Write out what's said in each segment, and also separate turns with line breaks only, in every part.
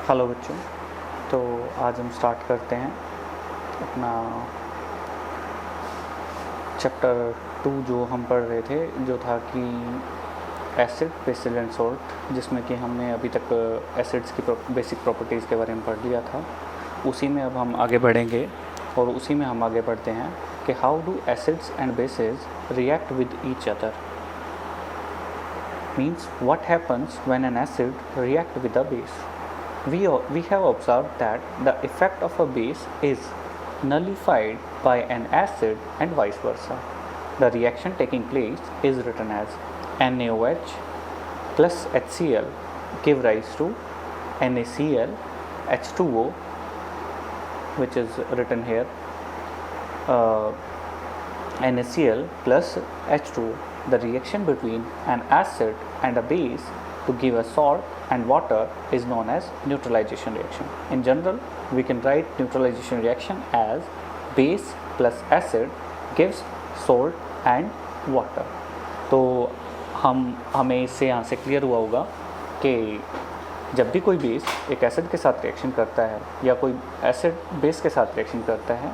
Hello बच्चों। तो आज हम स्टार्ट करते हैं अपना चैप्टर 2 जो हम पढ़ रहे थे, जो था कि एसिड, बेसिल एंड सॉल्ट, जिसमें कि हमने अभी तक एसिड्स की बेसिक प्रॉपर्टीज़ के बारे में पढ़ लिया था। उसी में अब हम आगे बढ़ेंगे और उसी में हम आगे बढ़ते हैं कि how do acids and basis react with each other. Means what happens when an acid react with a base. We have observed that the effect of a base is nullified by an acid and vice versa. The reaction taking place is written as NaOH plus HCl give rise to NaCl H2O, which is written here NaCl plus H2O. The reaction between an acid and a base to give a salt and water is known as neutralization reaction. In general, we can write neutralization reaction as base plus acid gives salt and water. तो हमें इससे यहाँ से clear हुआ होगा कि जब भी कोई बेस एक एसिड के साथ रिएक्शन करता है या कोई एसिड बेस के साथ रिएक्शन करता है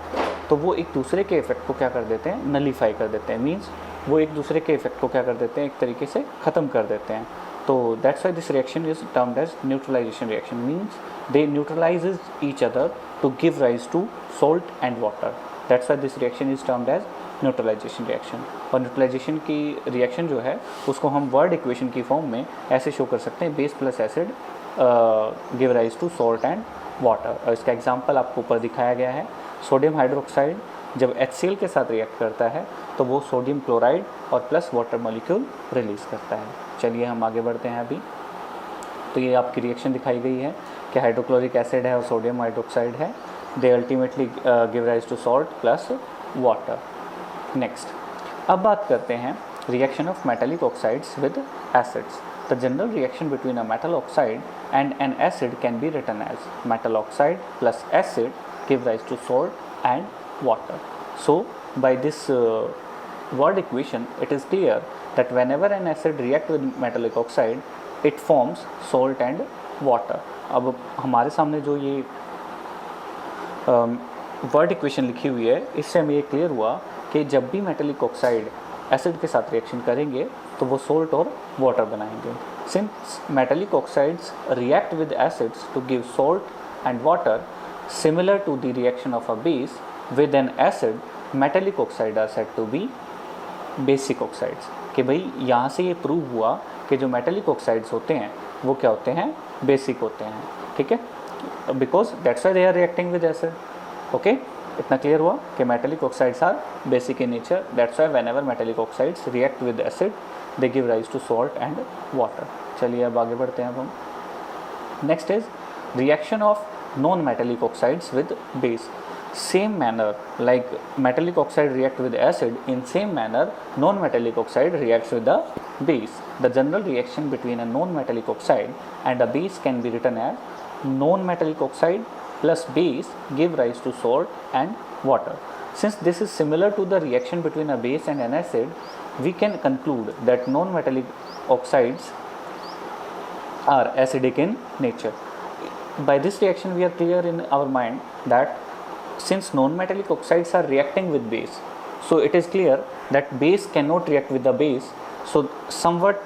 तो वो एक दूसरे के इफेक्ट को क्या कर देते हैं, नलीफाई कर देते हैं। मीन्स वो एक दूसरे के इफेक्ट को क्या कर देते हैं, एक तरीके से ख़त्म कर देते हैं। तो that's why this reaction is termed as neutralization reaction. Means they neutralizes each other to give rise to salt and water. That's why this reaction is termed as neutralization reaction. और न्यूट्रलाइजेशन की reaction जो है उसको हम word equation की form में ऐसे show कर सकते हैं, base plus acid give rise to salt and water. और इसका एग्जाम्पल आपको ऊपर दिखाया गया है। सोडियम हाइड्रोक्साइड जब HCl के साथ रिएक्ट करता है तो वो सोडियम क्लोराइड और प्लस वाटर मॉलिक्यूल रिलीज़ करता है। चलिए हम आगे बढ़ते हैं अभी। तो ये आपकी रिएक्शन दिखाई गई है कि हाइड्रोक्लोरिक एसिड है और सोडियम हाइड्रोक्साइड है। They ultimately give rise to salt plus water. Next, अब बात करते हैं reaction of metallic oxides with acids. The general reaction between a metal oxide and an acid can be written as metal oxide plus acid give rise to salt and water. So by this word equation it is clear that whenever an acid react with metallic oxide it forms salt and water. अब हमारे सामने जो ये word equation लिखी हुई है इससे हमें ये क्लियर हुआ कि जब भी मेटालिक ऑक्साइड एसिड के साथ रिएक्शन करेंगे तो वो सोल्ट और वाटर बनाएंगे। Since metallic oxides react with acids to give salt and water similar to the reaction of a base with an acid, metallic oxide are said to be basic oxides. कि भाई यहाँ से ये prove हुआ कि जो metallic oxides होते हैं वो क्या होते हैं, बेसिक होते हैं। ठीक है, because that's why they are reacting with acid. Okay, इतना क्लियर हुआ कि metallic oxides are basic in nature. That's why whenever metallic oxides react with acid they give rise to salt and water. चलिए अब आगे बढ़ते हैं अब हम। Next is reaction of non metallic oxides with base. Same manner like metallic oxide react with acid, in same manner non-metallic oxide reacts with the base. The general reaction between a non-metallic oxide and a base can be written as non-metallic oxide plus base give rise to salt and water. Since this is similar to the reaction between a base and an acid, we can conclude that non-metallic oxides are acidic in nature. By this reaction we are clear in our mind that since non-metallic oxides are reacting with base, so it is clear that base cannot react with the base, so somewhat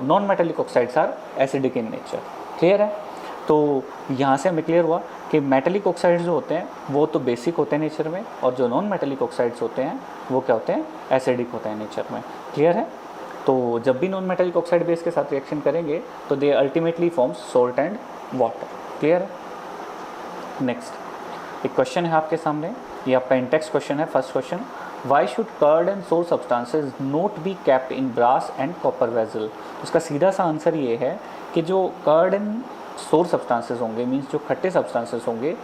non-metallic oxides are acidic in nature. Clear है? तो यहाँ से हमें clear हुआ कि metallic oxides जो होते हैं वो तो बेसिक होते हैं नेचर में, और जो नॉन मेटालिक ऑक्साइड्स होते हैं वो क्या होते हैं, एसिडिक होते हैं नेचर में। क्लियर है? तो जब भी नॉन मेटालिक ऑक्साइड बेस के साथ रिएक्शन करेंगे तो they ultimately forms salt and water. Clear है? नेक्स्ट एक क्वेश्चन है आपके सामने, ये आपका इंटेक्स क्वेश्चन है। First question, why should curd and sour substances not be kept in brass and copper vessel. उसका सीधा सा आंसर ये है कि जो कर्ड एंड सोर सब्सटेंसेज होंगे, मीन्स जो खट्टे सब्सटेंसेज होंगे,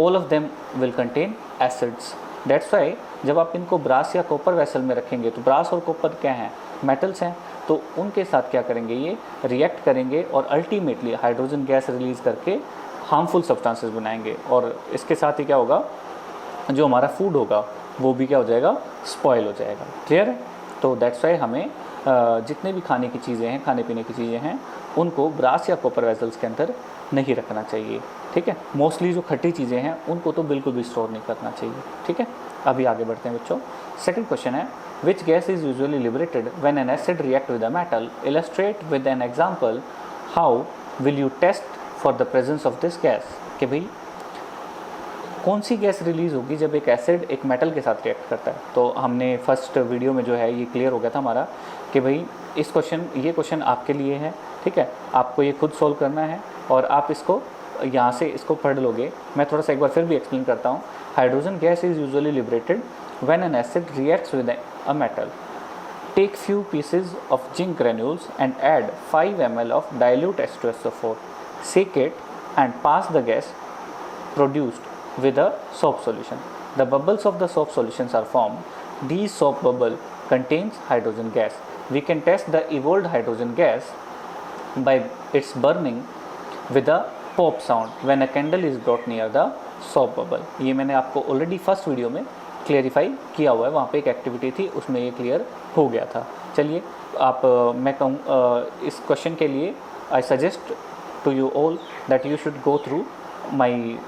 all of them will contain acids. That's why जब आप इनको ब्रास या कॉपर वेसल में रखेंगे तो ब्रास और कॉपर क्या हैं, मेटल्स हैं, तो उनके साथ क्या करेंगे, ये रिएक्ट करेंगे और अल्टीमेटली हाइड्रोजन गैस रिलीज़ करके हार्मफुल सब्सटेंसेस बनाएंगे। और इसके साथ ही क्या होगा, जो हमारा फूड होगा वो भी क्या हो जाएगा, स्पॉइल हो जाएगा। क्लियर है? तो दैट्स वाई हमें जितने भी खाने की चीज़ें हैं, खाने पीने की चीज़ें हैं, उनको ब्रास या कॉपर वेजल्स के अंदर नहीं रखना चाहिए। ठीक है, मोस्टली जो खट्टी चीज़ें हैं उनको तो बिल्कुल भी स्टोर नहीं करना चाहिए। ठीक है, अभी आगे बढ़ते हैं बच्चों। सेकंड क्वेश्चन है, which gas is usually liberated when an acid react with a metal, illustrate with an example, how will you test for the presence of this gas. कि भाई कौन सी गैस रिलीज़ होगी जब एक एसिड एक metal के साथ रिएक्ट करता है। तो हमने फर्स्ट वीडियो में जो है ये क्लियर हो गया था हमारा कि भाई ये क्वेश्चन आपके लिए है। ठीक है, आपको ये खुद सोल्व करना है और आप इसको यहाँ से इसको पढ़ लोगे। मैं थोड़ा सा एक बार फिर भी एक्सप्लेन करता हूँ। Hydrogen gas is usually liberated when an acid reacts with a metal. Take few pieces of zinc granules and add 5 ml of dilute H2SO4. Shake it and pass the gas produced with a soap solution. The bubbles of the soap solutions are formed. These soap bubble contains hydrogen gas. We can test the evolved hydrogen gas by its burning with a pop sound when a candle is brought near the soap bubble. ये मैंने आपको already first video में clarify किया हुआ है, वहाँ पे एक एक्टिविटी थी उसमें ये क्लियर हो गया था। चलिए आप मैं कहूँ इस क्वेश्चन के लिए I suggest to you all that you should go through my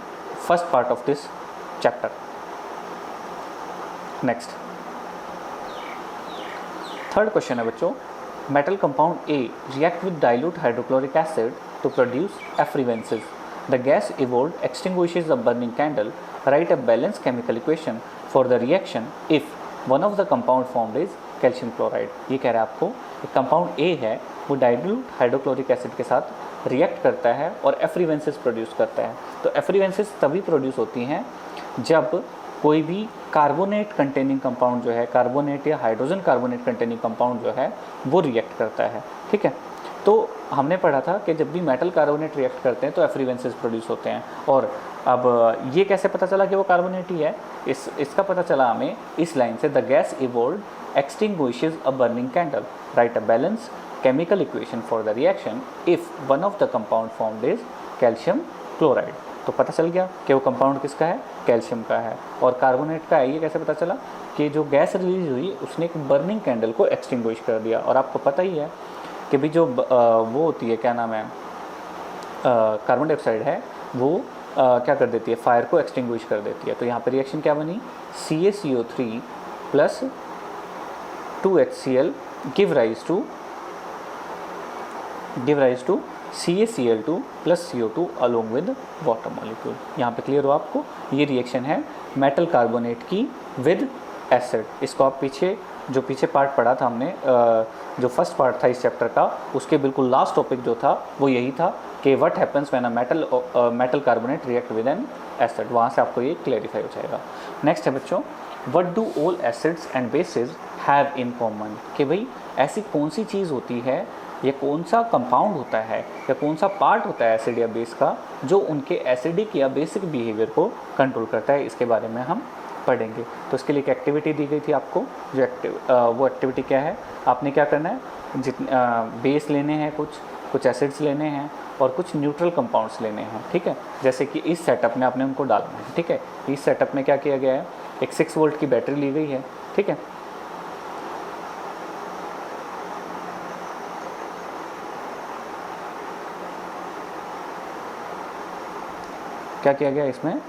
first part of this chapter. Next third question है बच्चों, metal compound A react with dilute hydrochloric acid to produce effervescences. The gas evolved extinguishes a burning candle. Write a balanced chemical equation for the reaction if one of the compound formed is calcium chloride. ये कह रहा है आपको एक compound A है वो dilute hydrochloric acid के साथ रिएक्ट करता है और एफ्रिवेंसेस प्रोड्यूस करता है. तो एफ्रिवेंसेस तभी प्रोड्यूस होती हैं जब कोई भी कार्बोनेट कंटेनिंग कंपाउंड जो है, कार्बोनेट या हाइड्रोजन कार्बोनेट कंटेनिंग कंपाउंड जो है वो रिएक्ट करता है. ठीक है, तो हमने पढ़ा था कि जब भी मेटल कार्बोनेट रिएक्ट करते हैं तो एफ्रिवेंसेस प्रोड्यूस होते हैं. और अब ये कैसे पता चला कि वो कार्बोनेट ही है, इसका पता चला हमें इस लाइन से, the gas evolved extinguishes a burning candle. Write a balanced chemical equation for the reaction if one of the compound formed is calcium chloride. तो पता चल गया कि वो कंपाउंड किसका है, कैल्शियम का है और कार्बोनेट का है. ये कैसे पता चला कि जो गैस रिलीज हुई उसने एक बर्निंग कैंडल को एक्सटिंग्विश कर दिया. और आपको पता ही है कि भी जो वो होती है, क्या नाम है, कार्बन डाइऑक्साइड है, वो क्या कर देती है, फायर को एक्सटिंग्विश कर देती है. तो यहाँ पर रिएक्शन क्या बनी, CaCO3 plus 2HCl give rise to CaCl2 plus CO2 along with water molecule. यहाँ पे क्लियर हो आपको, ये रिएक्शन है मेटल कार्बोनेट की विद एसिड. इसको आप पीछे पार्ट पढ़ा था हमने, जो फर्स्ट पार्ट था इस चैप्टर का, उसके बिल्कुल लास्ट टॉपिक जो था वो यही था कि what happens when a metal carbonate react with an acid. वहाँ से आपको ये क्लियरिफाई हो जाएगा. नेक्स्ट है बच्चों, what do all acids and basis have in common. कि भाई ऐसी कौन सी चीज़ होती है या कौन सा कंपाउंड होता है या कौन सा पार्ट होता है एसिड या बेस का जो उनके एसिडिक या बेसिक बिहेवियर को कंट्रोल करता है. इसके बारे में हम पढ़ेंगे. तो इसके लिए एक एक्टिविटी दी गई थी आपको, वो एक्टिविटी क्या है, आपने क्या करना है, बेस लेने हैं, कुछ एसिड्स लेने हैं और कुछ न्यूट्रल कंपाउंड्स लेने हैं. ठीक है, जैसे कि इस सेटअप में आपने उनको डालना है. ठीक है, इस सेटअप में क्या किया गया है, एक 6 वोल्ट की बैटरी ली गई है. ठीक है, क्या किया गया, इसमें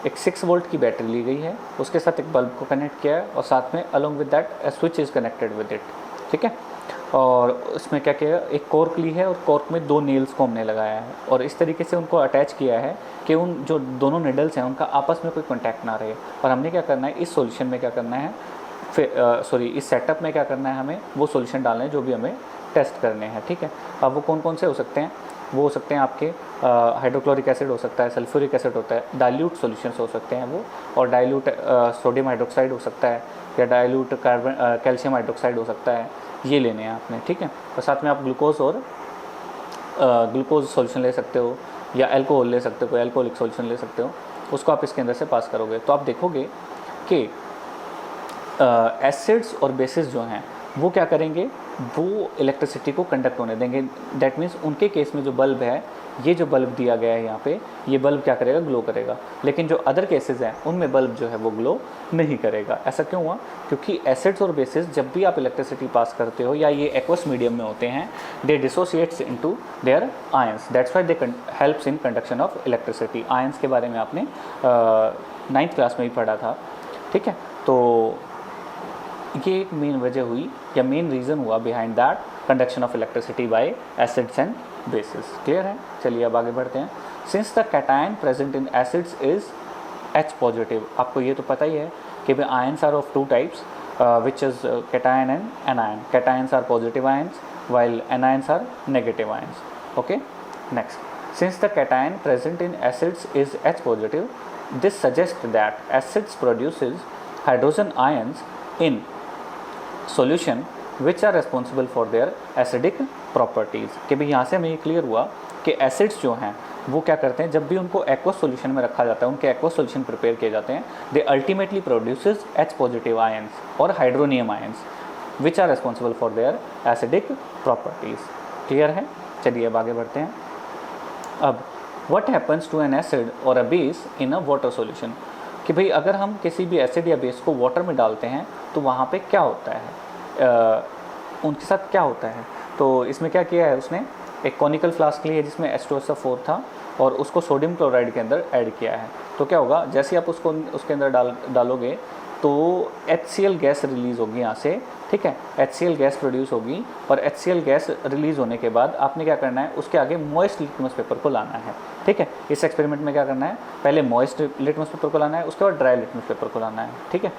एक 6 वोल्ट की बैटरी ली गई है, उसके साथ एक बल्ब को कनेक्ट किया है और साथ में along with that A switch is connected with it. ठीक है, और उसमें क्या किया, एक कॉर्क ली है और कॉर्क में 2 नील्स को हमने लगाया है और इस तरीके से उनको अटैच किया है कि उन जो दोनों निडल्स हैं उनका आपस में कोई कॉन्टैक्ट ना रहे. और हमने क्या करना है, इस सॉल्यूशन में क्या करना है, इस सेटअप में क्या करना है, हमें वो सॉल्यूशन डालना है जो भी हमें टेस्ट करने हैं. ठीक है, अब वो कौन कौन से हो सकते हैं, वो हो सकते हैं आपके हाइड्रोक्लोरिक एसिड हो सकता है, सल्फ्यूरिक एसिड होता है, डाइल्यूट सॉल्यूशंस हो सकते हैं वो, और डाइल्यूट सोडियम हाइड्रोक्साइड हो सकता है या डाइल्यूट कैल्शियम हाइड्रोक्साइड हो सकता है. ये लेने हैं आपने. ठीक है, और साथ में आप ग्लूकोज सॉल्यूशन ले सकते हो या अल्कोहल ले सकते हो, कोई अल्कोहलिक सॉल्यूशन ले सकते हो, उसको आप इसके अंदर से पास करोगे. तो आप देखोगे कि एसिड्स और बेसिस जो हैं वो क्या करेंगे, वो इलेक्ट्रिसिटी को कंडक्ट होने देंगे. दैट मीन्स उनके केस में जो बल्ब है ये जो बल्ब दिया गया है यहाँ पे, ये बल्ब क्या करेगा, ग्लो करेगा। लेकिन जो अदर केसेस हैं उनमें बल्ब जो है वो ग्लो नहीं करेगा। ऐसा क्यों हुआ? क्योंकि एसिड्स और बेसिस जब भी आप इलेक्ट्रिसिटी पास करते हो या ये एक्वस मीडियम में होते हैं, they dissociates into their ions, that's why they helps in conduction of electricity. Ions के बारे में आपने 9th क्लास में ही पढ़ा था, ठीक है। तो ये एक मेन वजह हुई या मेन रीज़न हुआ behind that conduction of electricity by acids and bases. Clear है? चलिए अब आगे बढ़ते हैं। Since the cation present in acids is H positive, आपको ये तो पता ही है कि भाई ions are of 2 types which is cation and anion. Cations are positive ions while anions are negative ions. Okay, next, since the cation present in acids is H positive, this suggests that acids produces hydrogen ions in solution which are responsible for their acidic properties। कि भाई यहाँ से हमें ये clear हुआ कि acids जो हैं वो क्या करते हैं, जब भी उनको एक्वस सॉल्यूशन में रखा जाता है, उनके एक्वस सॉल्यूशन प्रिपेयर किए जाते हैं, they ultimately produces H positive ions और hydronium ions which are responsible for their acidic properties। Clear है? चलिए अब आगे बढ़ते हैं। अब what happens to an acid or a base in a water solution, कि भाई अगर हम किसी भी एसिड या बेस को वाटर में डालते हैं तो वहाँ पे क्या होता है, उनके साथ क्या होता है। तो इसमें क्या किया है उसने, एक कॉनिकल फ्लास्क ली है जिसमें H2SO4 था और उसको सोडियम क्लोराइड के अंदर ऐड किया है। तो क्या होगा, जैसे आप उसको उसके अंदर डालोगे तो HCl गैस रिलीज़ होगी यहाँ से, ठीक है। HCl गैस प्रोड्यूस होगी और HCl गैस रिलीज़ होने के बाद आपने क्या करना है, उसके आगे मॉइस्ट लिटमस पेपर को लाना है, ठीक है। इस एक्सपेरिमेंट में क्या करना है, पहले मॉइस्ट लिटमस पेपर को लाना है, उसके बाद ड्राई लिटमस पेपर को लाना है, ठीक है।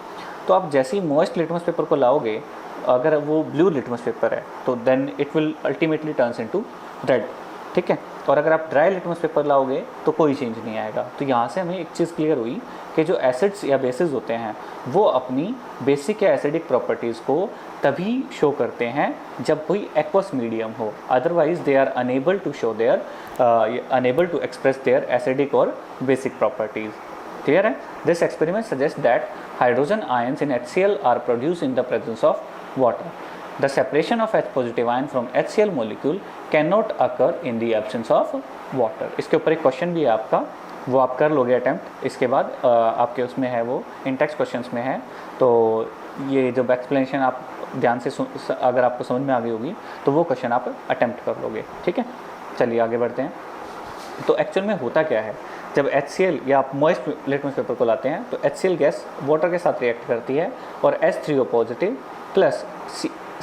तो आप जैसे ही मॉइस्ट लिटमस पेपर को लाओगे, अगर वो ब्लू लिटमस पेपर है तो then it will ultimately turns into red, ठीक है। और अगर आप ड्राई लिटमस पेपर लाओगे तो कोई चेंज नहीं आएगा। तो यहाँ से हमें एक चीज़ क्लियर हुई कि जो एसिड्स या बेसिस होते हैं वो अपनी बेसिक या एसिडिक प्रॉपर्टीज़ को तभी शो करते हैं जब कोई एक्वस मीडियम हो, otherwise they are unable to show their unable to express their acidic और बेसिक प्रॉपर्टीज़। क्लियर है? This experiment suggest that hydrogen ions in HCl are produce in the presence of water. The separation of H positive ion from HCl molecule cannot occur in the absence of water। इसके ऊपर एक question भी है आपका, वो आप कर लोगे अटैम्प्ट, इसके बाद आपके उसमें है वो इन टेक्स्ट क्वेश्चंस में है। तो ये जब एक्सप्लेनेशन आप ध्यान से अगर आपको समझ में आ गई होगी तो वो क्वेश्चन आप अटैम्प्ट कर लोगे, ठीक है। चलिए आगे बढ़ते हैं। तो एक्चुअल में होता क्या है, जब HCl या आप मॉइस्ट लिटमस पेपर को लाते हैं तो HCl गैस वाटर के साथ रिएक्ट करती है और H3O positive plus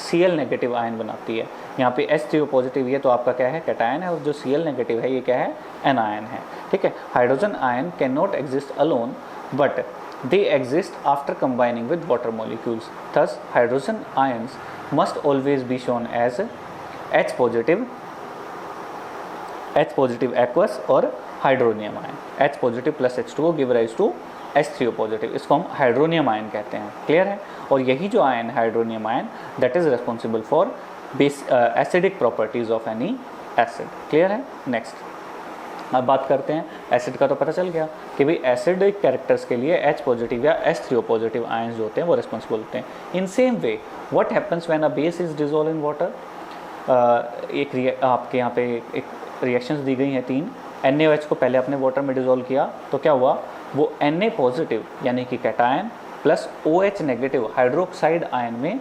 Cl negative ion बनाती है। यहाँ पे H3O पॉजिटिव ये तो आपका क्या है, कैटायन है, और जो Cl नेगेटिव है ये क्या है, एनायन है, ठीक है। Hydrogen ion can not exist alone but they exist after combining with water molecules. Thus hydrogen ions must always be shown as H positive aqueous और hydronium ion. H positive plus H2O give rise to H3O positive, इसको हम hydronium ion कहते हैं। Clear है? और यही जो ion hydronium ion that is responsible for acidic properties of any acid. Clear है? नेक्स्ट अब बात करते हैं, एसिड का तो पता चल गया कि भाई एसिडिक कैरेक्टर्स के लिए H पॉजिटिव या H3O पॉजिटिव आयंस जो होते हैं वो रिस्पॉन्सिबल होते हैं। In same way what happens when a base is dissolve in water. आपके यहाँ पे एक रिएक्शंस दी गई हैं 3। NaOH को पहले आपने वाटर में डिसॉल्व किया तो क्या हुआ, वो Na पॉजिटिव यानी कि cation plus OH negative hydroxide ion में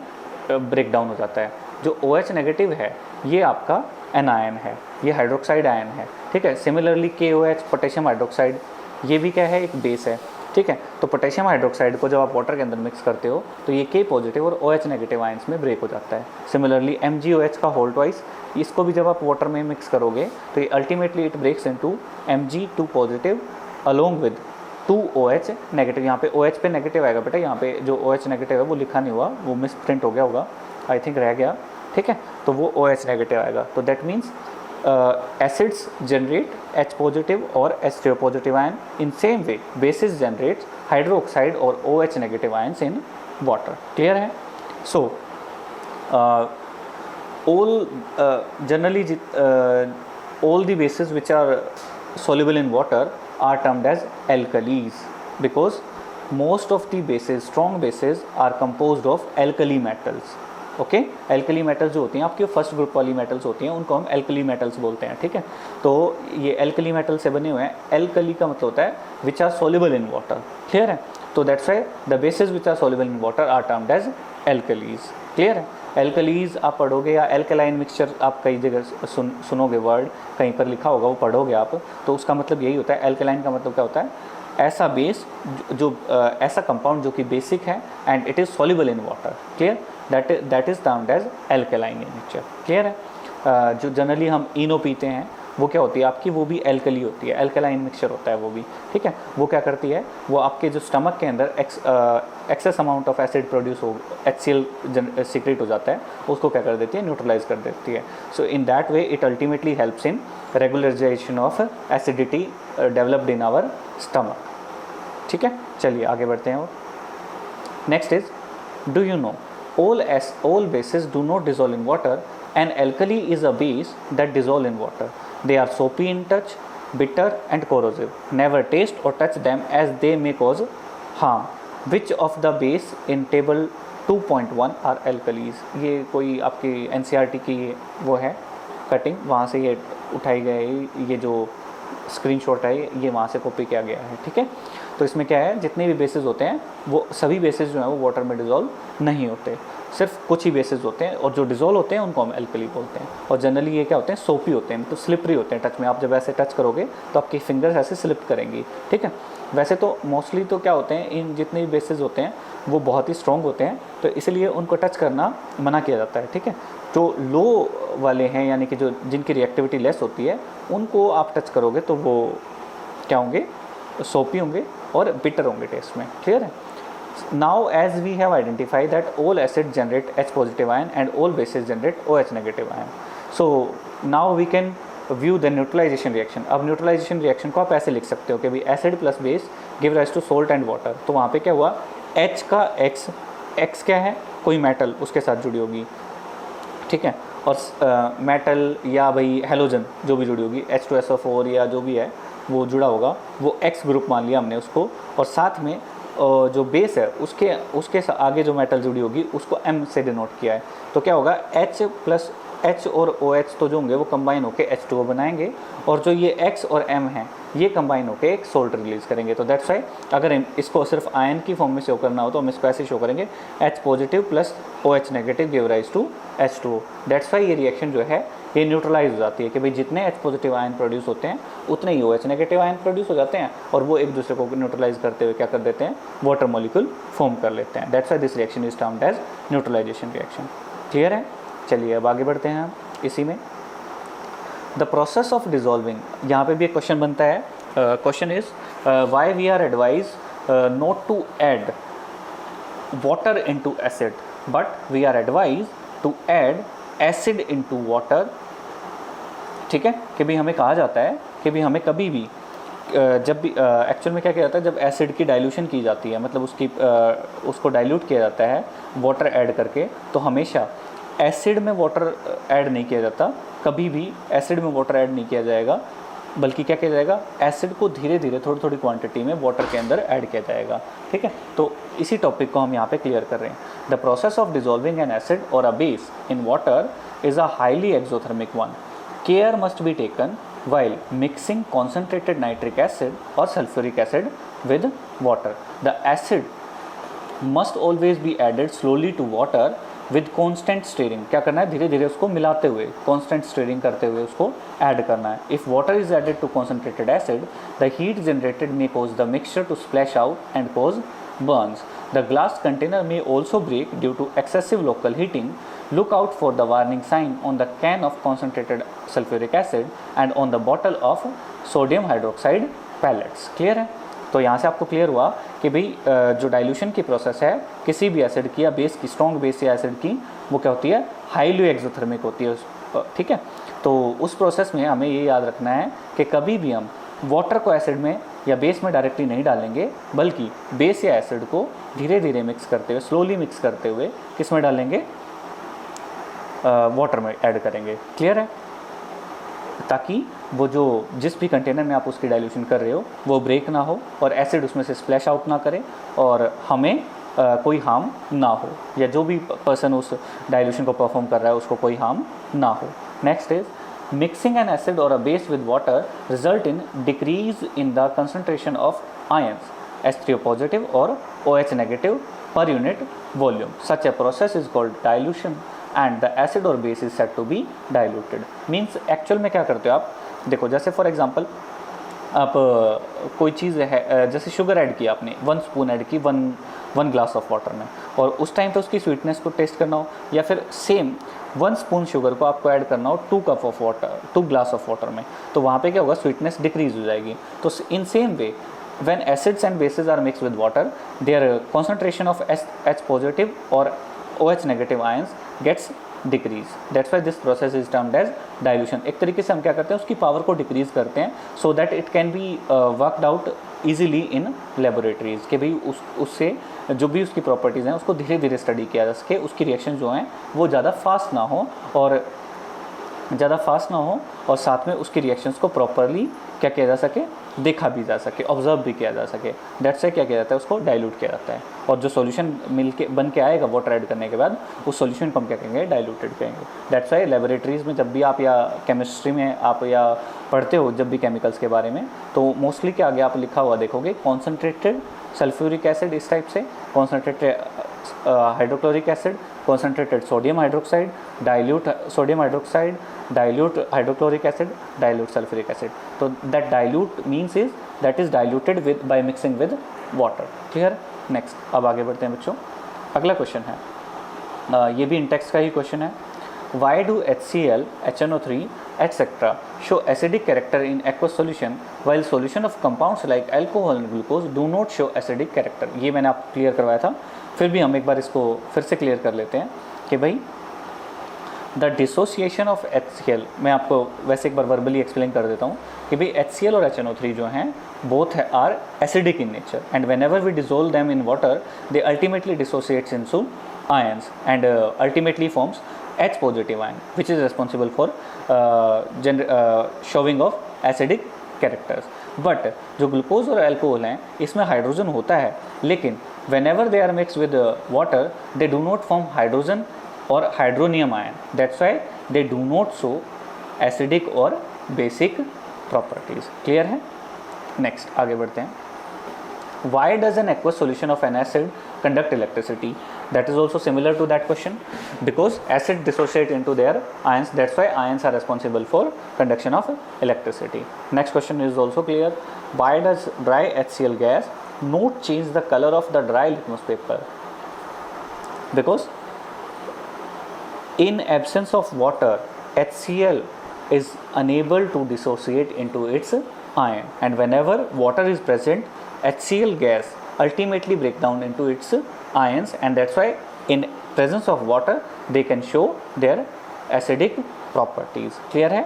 ब्रेक डाउन हो जाता है। जो OH नेगेटिव है ये आपका एनायन है, ये हाइड्रोक्साइड आयन है, ठीक है। सिमिलरली KOH पोटेशियम हाइड्रोक्साइड ये भी क्या है, एक बेस है, ठीक है। तो पोटेशियम हाइड्रोक्साइड को जब आप वाटर के अंदर मिक्स करते हो तो ये K पॉजिटिव और OH नेगेटिव आयंस में ब्रेक हो जाता है। सिमिलरली MgOH का होल ट्वाइस, इसको भी जब आप वाटर में मिक्स करोगे तो ये ultimately it breaks into Mg2 positive along with 2OH negative. यहाँ पे OH पे नेगेटिव आएगा बेटा, यहाँ पे जो OH नेगेटिव है वो लिखा नहीं हुआ, वो मिस प्रिंट हो गया होगा, आई थिंक रह गया, ठीक है। तो वो OH नेगेटिव आएगा। तो that means acids generate H positive और H3O positive ion. In same way basis generate hydroxide और OH negative ions in water. Clear है? सो all generally all the bases which are soluble in water are termed as alkalis because most of the bases, strong bases, are composed of alkali metals. Okay. Alkali metals जो होती हैं आपकी first group वाली metals होती हैं, उनको हम alkali metals बोलते हैं, ठीक है। तो ये एल्कली मेटल से बने हुए हैं। एल्कली का मतलब होता है which are soluble in water, clear है। तो that's why the bases which are soluble in water are termed as alkalis, clear है। एल्कलीज आप पढ़ोगे या एल्कलाइन मिक्सचर आप कई जगह सुनोगे वर्ड, कहीं पर लिखा होगा वो पढ़ोगे आप, तो उसका मतलब यही होता है। एल्कलाइन का मतलब क्या होता है, ऐसा बेस जो ऐसा कंपाउंड जो कि बेसिक है and it is soluble in water, clear, that is termed as alkaline in nature, clear है। जो जनरली हम इनो पीते हैं वो क्या होती है आपकी, वो भी एल्कली होती है, एल्कलाइन मिक्सचर होता है वो भी, ठीक है। वो क्या करती है, वो आपके जो स्टमक के अंदर excess amount of acid produce हो, HCl सीक्रेट हो जाता है, उसको क्या कर देती है, न्यूट्रलाइज कर देती है। So in that way it ultimately helps in regularisation of acidity developed in our stomach, ठीक है। चलिए आगे बढ़ते हैं। और next is, do you know all bases do not dissolve in water. An alkali is a base that dissolve in water. They are soapy in touch, bitter and corrosive. Never taste or touch them as they may cause harm. Which of the base in table 2.1 are alkalis? ये कोई आपकी NCERT की वो है cutting, वहाँ से ये उठाई गई, ये जो स्क्रीनशॉट है ये वहाँ से कॉपी किया गया है, ठीक है। तो इसमें क्या है, जितने भी बेसिस होते हैं वो सभी बेसिस जो हैं वो वाटर में डिज़ोल्व नहीं होते, सिर्फ कुछ ही बेसिस होते हैं, और जो डिज़ोल्व होते हैं उनको हम एल्कली बोलते हैं। और जनरली ये क्या होते हैं, सोपी होते हैं, मतलब स्लिपरी होते हैं टच में। आप जब ऐसे टच करोगे तो आपकी फिंगर्स ऐसे स्लिप करेंगी, ठीक है। वैसे तो मोस्टली तो क्या होते हैं, इन जितने भी बेसिस होते हैं वो बहुत ही स्ट्रॉन्ग होते हैं, तो इसलिए उनको टच करना मना किया जाता है, ठीक है। जो लो वाले हैं यानी कि जो जिनकी रिएक्टिविटी लेस होती है, उनको आप टच करोगे तो वो क्या होंगे, सोपी होंगे और बिटर होंगे टेस्ट में, क्लियर है। Now as we have identify that all acid generate H positive ion and all bases generate OH negative ion, so now we can view the neutralization reaction. अब न्यूट्रलाइजेशन रिएक्शन को आप ऐसे लिख सकते हो कि भाई acid plus base give rise to salt and water. तो वहाँ पे क्या हुआ, H का X क्या है, कोई मेटल उसके साथ जुड़ी होगी, ठीक है। और मेटल या भाई हेलोजन जो भी जुड़ी होगी, H2SO4 या जो भी है वो जुड़ा होगा, वो X ग्रुप मान लिया हमने उसको, और साथ में जो बेस है उसके आगे जो मेटल जुड़ी होगी उसको M से डिनोट किया है। तो क्या होगा, H प्लस H और OH तो जो होंगे वो कंबाइन होकर H2O बनाएंगे, और जो ये X और M हैं ये कंबाइन होकर एक सोल्ट रिलीज़ करेंगे। तो दैट्स वाई अगर इसको सिर्फ आयन की फॉर्म में शो करना हो तो हम इसको ऐसे शो करेंगे, H positive plus OH negative give rise to H2O। That's why ये रिएक्शन जो है ये न्यूट्रलाइज हो जाती है कि भाई जितने H पॉजिटिव आयन प्रोड्यूस होते हैं उतने ही OH नेगेटिव आयन प्रोड्यूस हो जाते हैं, और वो एक दूसरे को न्यूट्रलाइज करते हुए क्या कर देते हैं, वाटर मॉलिक्यूल फॉर्म कर लेते हैं। That's why this reaction is termed as neutralization reaction, clear है। चलिए अब आगे बढ़ते हैं हम इसी में। द प्रोसेस ऑफ डिजॉल्विंग, यहाँ पे भी एक क्वेश्चन बनता है। Question is why we are advise not to add water into acid but we are advise to add acid into water, ठीक है। कि भाई हमें कहा जाता है कि भाई हमें कभी भी जब भी एक्चुअल में क्या किया जाता है, जब एसिड की डाइल्यूशन की जाती है, मतलब उसको डाइल्यूट किया जाता है वाटर ऐड करके, तो हमेशा एसिड में वाटर ऐड नहीं किया जाता, कभी भी एसिड में वाटर ऐड नहीं किया जाएगा, बल्कि क्या किया जाएगा, एसिड को धीरे धीरे थोड़ी थोड़ी क्वांटिटी में वाटर के अंदर ऐड किया जाएगा, ठीक है। तो इसी टॉपिक को हम यहाँ पे क्लियर कर रहे हैं। The process of dissolving an acid और a base in water is a highly exothermic one. Care must be taken while mixing concentrated nitric acid or sulfuric acid with water. The acid must always be added slowly to water with constant stirring. क्या करना है, धीरे धीरे उसको मिलाते हुए, constant stirring करते हुए उसको ऐड करना है। If water is added to concentrated acid, the heat generated may cause the mixture to splash out and cause burns. The glass container may also break due to excessive local heating. Look out for the warning sign on the can of concentrated sulfuric acid and on the bottle of sodium hydroxide pellets. Clear है। तो यहाँ से आपको clear हुआ कि भाई जो dilution की प्रोसेस है किसी भी एसिड की या बेस की, स्ट्रॉन्ग बेस या एसिड की, वो क्या होती है, हाईली एक्सोथर्मिक होती है, ठीक है। तो उस प्रोसेस में हमें ये याद रखना है कि कभी भी हम वाटर को एसिड में या बेस में डायरेक्टली नहीं डालेंगे, बल्कि बेस या एसिड को धीरे धीरे मिक्स करते हुए, स्लोली मिक्स करते हुए किस में डालेंगे, वाटर में ऐड करेंगे, क्लियर है। ताकि वो जो जिस भी कंटेनर में आप उसकी डाइल्यूशन कर रहे हो वो ब्रेक ना हो और एसिड उसमें से स्प्लैश आउट ना करे, और हमें कोई हार्म ना हो, या जो भी पर्सन उस डाइल्यूशन को परफॉर्म कर रहा है उसको कोई हार्म ना हो। Next is mixing an acid or a base with water result in decrease in the concentration of ions H3O positive or OH negative per unit volume. Such a process is called dilution and the acid or base is said to be diluted. Means actual में क्या करते हो आप, देखो जैसे for example आप कोई चीज़ है, जैसे शुगर ऐड किया आपने, 1 स्पून ऐड की वन ग्लास ऑफ वाटर में, और उस टाइम पे उसकी स्वीटनेस को टेस्ट करना हो, या फिर सेम 1 स्पून शुगर को आपको ऐड करना हो 2 ग्लास ऑफ वाटर में, तो वहाँ पे क्या होगा, स्वीटनेस डिक्रीज हो जाएगी। तो in same way when acids and bases are mixed with water, their concentration of H positive or OH negative ions gets decrease. That's why this process is termed as dilution. एक तरीके से हम क्या करते हैं, उसकी पावर को decrease करते हैं so that it can be worked out easily in laboratories, कि भाई उससे जो भी उसकी प्रॉपर्टीज़ हैं उसको धीरे धीरे स्टडी किया जा सके, उसकी रिएक्शन जो हैं वो ज़्यादा फास्ट ना हो और साथ में उसकी रिएक्शंस को प्रॉपरली क्या किया जा सके, देखा भी जा सके, ऑब्जर्व भी किया जा सके। दैट्स से क्या किया जाता है, उसको डाइल्यूट किया जाता है, और जो सॉल्यूशन बन के आएगा वाटर ऐड करने के बाद, उस सॉल्यूशन को हम क्या कहेंगे, डाइल्यूटेड कहेंगे। दैट्स वाई लेबोरेटरीज़ में जब भी आप, या केमिस्ट्री में आप या पढ़ते हो जब भी केमिकल्स के बारे में, तो मोस्टली क्या आगे आप लिखा हुआ देखोगे, कॉन्सनट्रेटेड सल्फ्यूरिक एसिड इस टाइप से, concentrated hydrochloric acid, concentrated sodium hydroxide, dilute sodium hydroxide, dilute hydrochloric acid, dilute sulfuric acid. So that dilute means is that is diluted with by mixing with water. Clear? Next, अब आगे बढ़ते हैं बच्चों। अगला question है, ये भी Intex का ही क्वेश्चन है। Why do HCl, HNO3, etc. show acidic character in aqueous solution while solution of compounds like alcohol and glucose do not show acidic character? ये मैंने आप क्लियर करवाया था, फिर भी हम एक बार इसको फिर से क्लियर कर लेते हैं कि भाई द डिसोसिएशन ऑफ HCl, मैं आपको वैसे एक बार वर्बली एक्सप्लेन कर देता हूँ कि भाई HCl और HNO3 जो हैं both are acidic in nature, and whenever we dissolve them in water they ultimately dissociates into ions and ultimately forms H positive ion which is responsible for showing of acidic characters. But जो glucose और alcohol हैं इसमें hydrogen होता है, लेकिन whenever they are mixed with water they do not form hydrogen or hydronium ion. That's why they do not show acidic और basic properties. Clear है? Next आगे बढ़ते हैं। Why does an aqueous solution of an acid conduct electricity? That is also similar to that question, because acid dissociate into their ions. That's why ions are responsible for conduction of electricity. Next question is also clear. Why does dry HCl gas not change the color of the dry litmus paper? Because in absence of water, HCl is unable to dissociate into its ion, and whenever water is present, HCl gas ultimately break down into its ions, and that's why in presence of water they can show their acidic properties. Clear है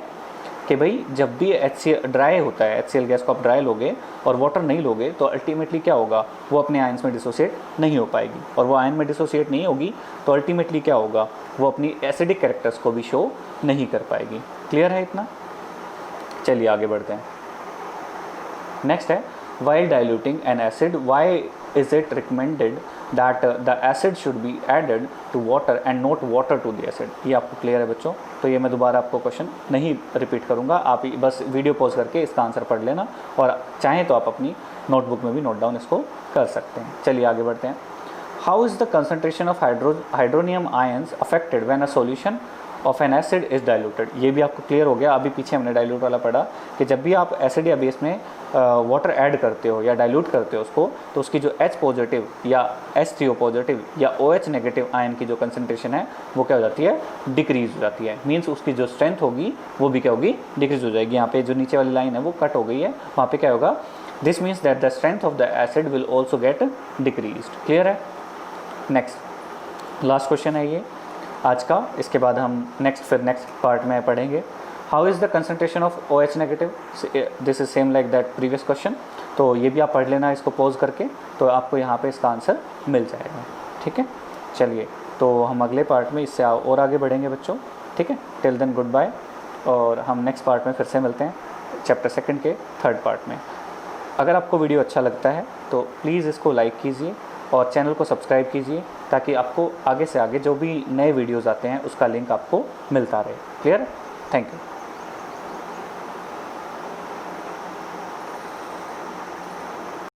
कि भाई जब भी HCl dry होता है, HCl gas को आप dry लोगे और वाटर नहीं लोगे तो अल्टीमेटली क्या होगा, वो अपने आयंस में डिसोसिएट नहीं हो पाएगी, और वो आयन में डिसोसिएट नहीं होगी तो अल्टीमेटली क्या होगा, वो अपनी एसिडिक कैरेक्टर्स को भी शो नहीं कर पाएगी। क्लियर है इतना? चलिए आगे बढ़ते हैं। नेक्स्ट है, while diluting an acid, why is it recommended that the acid should be added to water and not water to the acid? ये आपको क्लियर है बच्चों? तो ये मैं दोबारा आपको क्वेश्चन नहीं रिपीट करूँगा, आप बस वीडियो पॉज करके इसका आंसर पढ़ लेना, और चाहें तो आप अपनी नोटबुक में भी नोट डाउन इसको कर सकते हैं। चलिए आगे बढ़ते हैं। How is the concentration of hydronium ions affected when a solution of an acid is diluted? ये भी आपको क्लियर हो गया। अभी पीछे हमने डाइल्यूट वाला पढ़ा कि जब भी आप एसिड या बेस में वाटर ऐड करते हो या डाइल्यूट करते हो उसको, तो उसकी जो H पॉजिटिव या H3O पॉजिटिव या OH नेगेटिव आयन की जो कंसनट्रेशन है वो क्या हो जाती है, डिक्रीज हो जाती है। मीन्स उसकी जो स्ट्रेंथ होगी वो भी क्या होगी, डिक्रीज हो जाएगी। यहाँ पे जो नीचे वाली लाइन है वो कट हो गई है, वहाँ पे क्या होगा, this means that the strength of the acid will also get decreased. Clear है? नेक्स्ट लास्ट क्वेश्चन है ये आज का, इसके बाद हम नेक्स्ट पार्ट में पढ़ेंगे। How is the concentration of OH negative? This is same like that previous question, तो ये भी आप पढ़ लेना इसको पॉज करके, तो आपको यहाँ पे इसका आंसर मिल जाएगा। ठीक है, चलिए तो हम अगले पार्ट में इससे और आगे बढ़ेंगे बच्चों। ठीक है, टिल देन गुड बाय, और हम नेक्स्ट पार्ट में फिर से मिलते हैं चैप्टर 2 के 3rd पार्ट में। अगर आपको वीडियो अच्छा लगता है तो प्लीज़ इसको लाइक कीजिए, और चैनल को सब्सक्राइब कीजिए ताकि आपको आगे से आगे जो भी नए वीडियोज़ आते हैं उसका लिंक आपको मिलता रहे। क्लियर? Thank you.